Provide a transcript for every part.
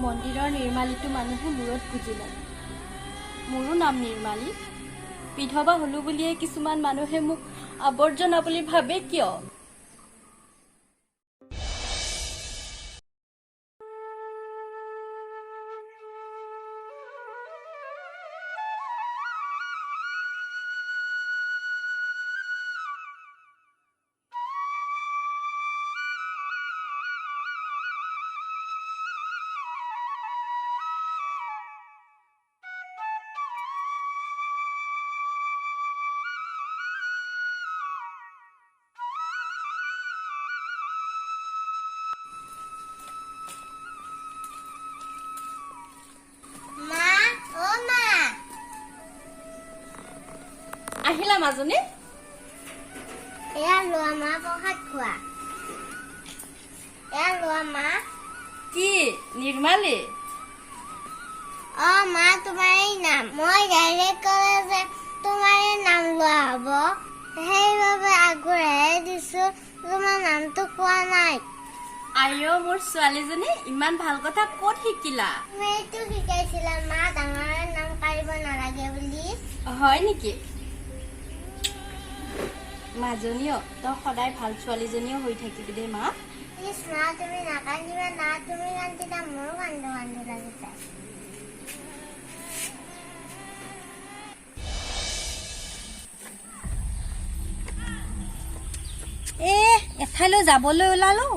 মন্দিৰৰ নিৰ্মালীটো মানুহে মূৰত গুজি লয়। মোৰো নাম নিৰ্মালী। বিধৱা হলো বুলিয়ে কিছুমান মানুহে মোক আৱৰ্জনা বুলি ভাবে কিয়? আহিলা মাজনী? এয়া লোৱা মা প্ৰসাদ খোৱা। এয়া লোৱা মা। কি নিৰ্মালী? মা তোমাৰেই নাম। মই ডাইৰেক্ট ক'লে যে তোমাৰে নাম লোৱা হ'ব, সেইবাবে আগ্ৰহে দিছো। তোমাৰ নামটো কোৱা নাই। আইঅ মোৰ ছোৱালীজনী, ইমান ভাল কথা ক'ত শিকিলা? তুমিতো শিকাইছিলা মা ডাঙৰৰ নাম কাঢ়িব নালাগে বুলি। হয় নেকি? মাজনীও তই সদায় ভাল ছোৱালীজনীও হৈ থাকিবি দেই মা। প্লিজ মা তুমি নাকান্দিবা না। তুমি কান্দিলে মোৰো কান্দো কান্দো লাগিছে। এঠাইলৈ যাবলৈ ওলালো,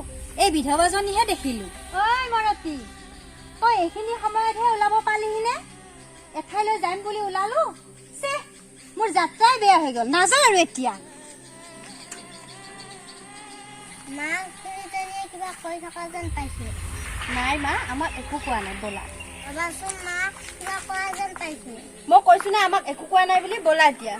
এই বিধৱাজনীহে দেখিলো। ঐ মৰতি, তই এইখিনি সময়তহে ওলাব পালিহিনে? এঠাইলৈ যাম বুলি ওলালো, মোৰ যাত্ৰাই বেয়া হৈ গল, নাযাওঁ আৰু এতিয়া। মা খুৰীজনীয়ে কিবা কৈ থকা যেন পাইছো। নাই মা, আমাক একো কোৱা নাই, ব'লা। ৰবাচোন মা, কিবা কোৱা যেন পাইছো। মই কৈছো নে আমাক একো কোৱা নাই বুলি, ব'লা এতিয়া।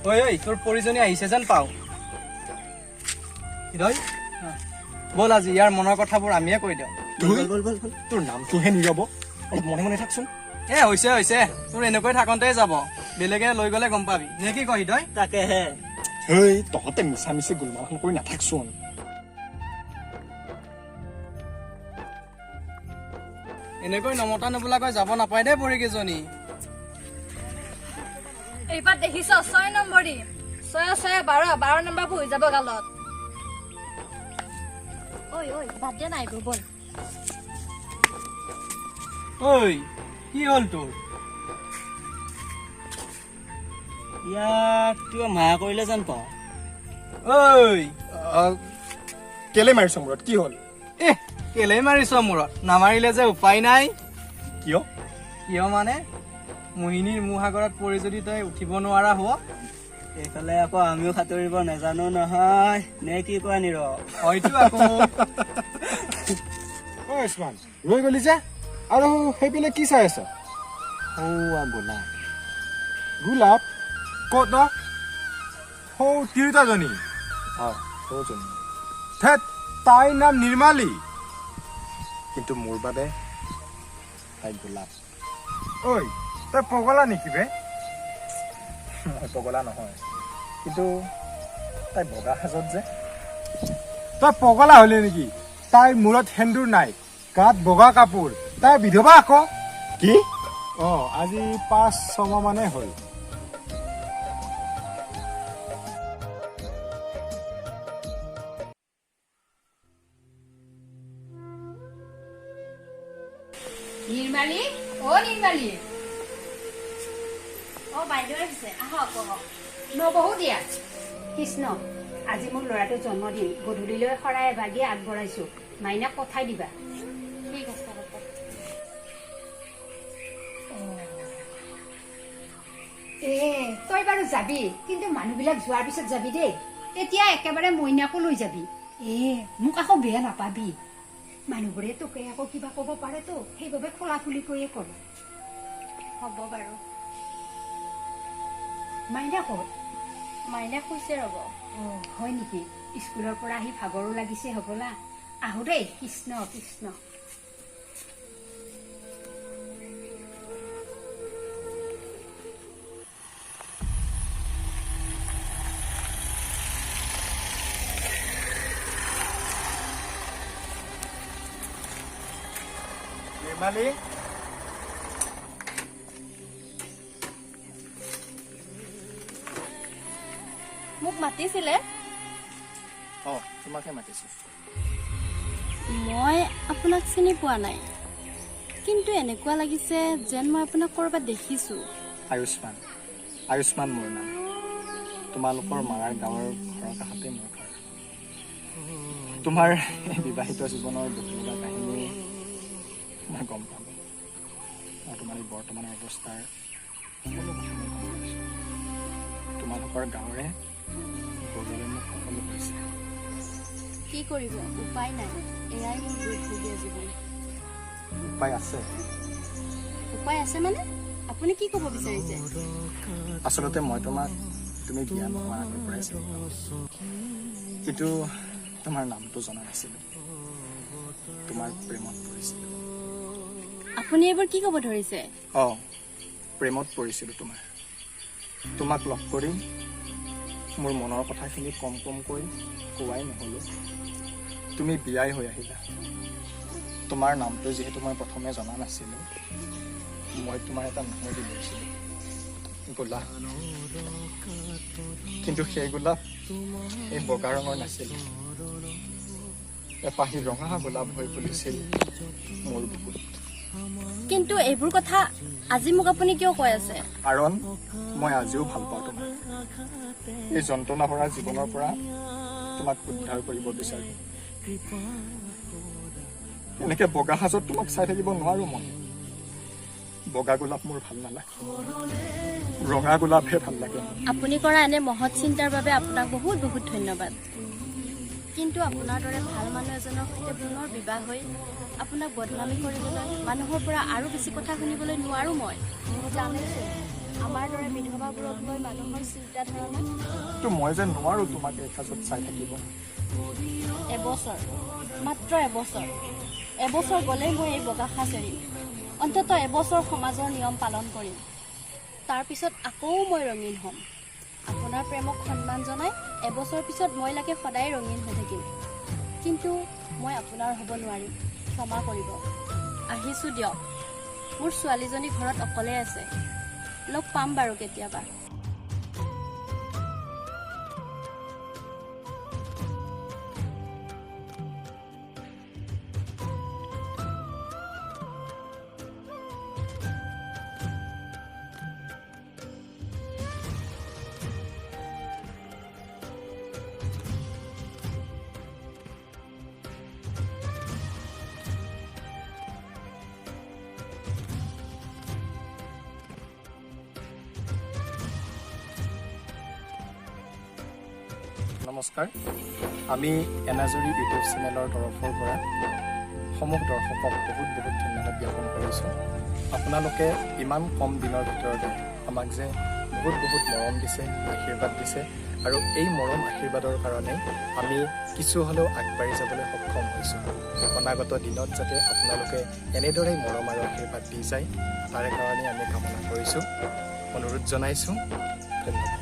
ঐ তোৰ পৰিজনী আহিছে যেন পাওঁ। বল আজি ইয়াৰ মনৰ কথাবোৰ আমিয়ে কৈ দিওঁ। তোৰ নামটোহে নীৰৱ, অলপ মনে মনে থাকচোন। হৈছে তোৰ এনেকৈ থাকোঁতে যাব, বেলেগে লৈ গলে গম পাবি নে কি কহি তই? তাকেহে হেই তহঁতে মিছা মিছি গোলমালখন কৰি নাথাকচোন। এনেকৈ নমতা নবোলাকৈ যাব নাপায় দেই পৰিকেইজনী। এইবাৰ দেখিছ 6 নম্বৰী, 6 6 12 12 নম্বৰ হৈ যাব গালত। ঐ বাদ দে নাই বল। ঐ কি হ'ল তোৰ? ইয়াক কিবা মায়া কৰিলে যেন পাওঁ। ঐ কেলে মাৰিছ মূৰত, কি হ'ল? কেলে মাৰিছ মূৰত? নামাৰিলে যে উপায় নাই। কিয়? কিয় মানে মোহিনীৰ মোহাগৰত পৰি যদি তই উঠিব নোৱাৰা হ। এইফালে আকৌ আমিও সাঁতুৰিব নাজানো নহয়, নে কি কোৱা নীৰৱ? হয়তো আকৌ। ইছমান ৰৈ গলি যে, আৰু সেইপিনে কি চাই আছ? গোলাপ। গোলাপ ক'ত? সৌ তিৰোতাজনী? সৌজনী। থেত, তাইৰ নাম নিৰ্মালী, কিন্তু মোৰ বাবে তাই গোলাপ। ঐ তই পগলা নেকি বে? মই পগলা নহয়, কিন্তু তাই বগা সাজত যে। তই পগলা হলি নেকি? তাইৰ মূৰত সেন্দুৰ নাই, গাত বগা কাপোৰ, তাই বিধৱা আকৌ। কি? আজি 5-6 মাহ মানে হ'ল। নিৰ্মালী, নিৰ্মালী। বাইদেউ আহিছে, আহক আহক। নবহো দিয়া। কৃষ্ণ, আজি মোৰ ল'ৰাটোৰ জন্মদিন, গধূলিলৈ শৰাই এভাগি আগবঢ়াইছো, মাইনাক পঠাই দিবা। ঠিক আছে হ'ব। তই বাৰু যাবি, কিন্তু মানুহবিলাক যোৱাৰ পিছত যাবি দেই। তেতিয়া একেবাৰে মইনাকো লৈ যাবি। মোক আকৌ বেয়া নাপাবি, মানুহবোৰে তোকে আকৌ কিবা ক'ব পাৰেতো, সেইবাবে খোলা খুলিকৈয়ে ক'লো। হ'ব বাৰু। মাইনা ক'ত? মাইনা শুইছে ৰ'ব। হয় নেকি? স্কুলৰ পৰা আহি ভাগৰো লাগিছে হ'বলা। আহো দেই। কৃষ্ণ কৃষ্ণ। মালি মোক মাতিছিলে। অ তোমাকে মাতিছো। মই আপোনাক চিনি পোৱা নাই, কিন্তু এনেকুৱা লাগিছে যেন মই আপোনাক ক'ৰবাত দেখিছোঁ। আয়ুষ্মান আয়ুষ্মান মোৰ নাম। তোমালোকৰ মাৰাৰ গাঁৱৰ ঘৰৰ কাষতে মোৰ ঘৰ। তোমাৰ বিবাহিত জীৱনৰ দুখ লগা কাহিনী মই গম পালোঁ আৰু তোমাৰ এই বৰ্তমানৰ অৱস্থাৰ সকলো কথা মই গম পাইছোঁ। তোমালোকৰ গাঁৱৰে গৌৰৱে মোক সকলো কৈছে। কি কৰিব, উপায় নাই। এয়াই মোৰ দুৰ্ভগীয়া জীৱন। উপায় আছে। উপায় আছে মানে? আপুনি কি ক'ব বিচাৰিছে? আচলতে মই তোমাক তুমি বিয়া নোহোৱাৰ আগৰ পৰাই চিনি পাওঁ, কিন্তু তোমাৰ নামটো জনা নাছিলোঁ। তোমাৰ প্ৰেমত পৰিছিলোঁ। আপুনি এইবোৰ কি ক'ব ধৰিছে? অঁ প্ৰেমত পৰিছিলোঁ তোমাক লগ কৰি মোৰ মনৰ কথাখিনি কম কমকৈ কোৱাই নহ'লোঁ। তুমি বিয়াই হৈ আহিলা। তোমাৰ নামটো যিহেতু মই প্ৰথমে জনা নাছিলোঁ, মই তোমাৰ এটা নামেদি লৈছিলোঁ, গোলাপ। কিন্তু সেই গোলাপ এই বগা ৰঙৰ নাছিল, এপাহি ৰঙা গোলাপ হৈ ফুলিছিল মোৰ বুকুত। কিন্তু এইবোৰ কথা আজি মোক আপুনি কিয় কৈ আছে? কাৰণ মই আজিও ভাল পাওঁ তোমাক। এই যন্ত্ৰণা ভৰা জীৱনৰ পৰা তোমাক উদ্ধাৰ কৰিব বিচাৰোঁ। এনেকে বগা সাজত তোমাক চাই থাকিব নোৱাৰো মই। বগা গোলাপ মোৰ ভাল নালাগে, ৰঙা গোলাপহে ভাল লাগে। আপুনি কৰা এনে মহৎ চিন্তাৰ বাবে আপোনাক বহুত বহুত ধন্যবাদ। কিন্তু আপোনাৰ দৰে ভাল মানুহ এজনৰ সৈতে পুনৰ বিবাহ হৈ আপোনাক বদনামী কৰিবলৈ, মানুহৰ পৰা আৰু বেছি কথা শুনিবলৈ নোৱাৰো মই। জানিছোঁ আমাৰ দৰে বিধৱাবোৰক লৈ মানুহৰ চিন্তাধাৰণা। তো মই যে নোৱাৰো তোমাক এই সাজত চাই থাকিব। এবছৰ, মাত্ৰ এবছৰ গ'লেই মই এই বগা সাজ এৰিম। অন্ততঃ এবছৰ সমাজৰ নিয়ম পালন কৰিম। তাৰপিছত আকৌ মই ৰঙীন হ'ম। আপোনাৰ প্ৰেমক সন্মান জনাই এবছৰ পিছত মই লাগে সদায় ৰঙীন হৈ থাকিম। কিন্তু মই আপোনাৰ হ'ব নোৱাৰিম, ক্ষমা কৰিব। আহিছোঁ দিয়ক। মোৰ ছোৱালীজনী ঘৰত অকলে আছে। লগ পাম বাৰু কেতিয়াবা। নমস্কাৰ, আমি এনাজৰী ইউটিউব চেনেলৰ তৰফৰ পৰা সমূহ দৰ্শকক বহুত বহুত ধন্যবাদ জ্ঞাপন কৰিছোঁ। আপোনালোকে ইমান কম দিনৰ ভিতৰতে আমাক যে বহুত বহুত মৰম দিছে, আশীৰ্বাদ দিছে, আৰু এই মৰম আশীৰ্বাদৰ কাৰণে আমি কিছু হ'লেও আগবাঢ়ি যাবলৈ সক্ষম হৈছোঁ। অনাগত দিনত যাতে আপোনালোকে এনেদৰেই মৰম আৰু আশীৰ্বাদ দি যায়, তাৰে কাৰণে আমি কামনা কৰিছোঁ, অনুৰোধ জনাইছোঁ। ধন্যবাদ।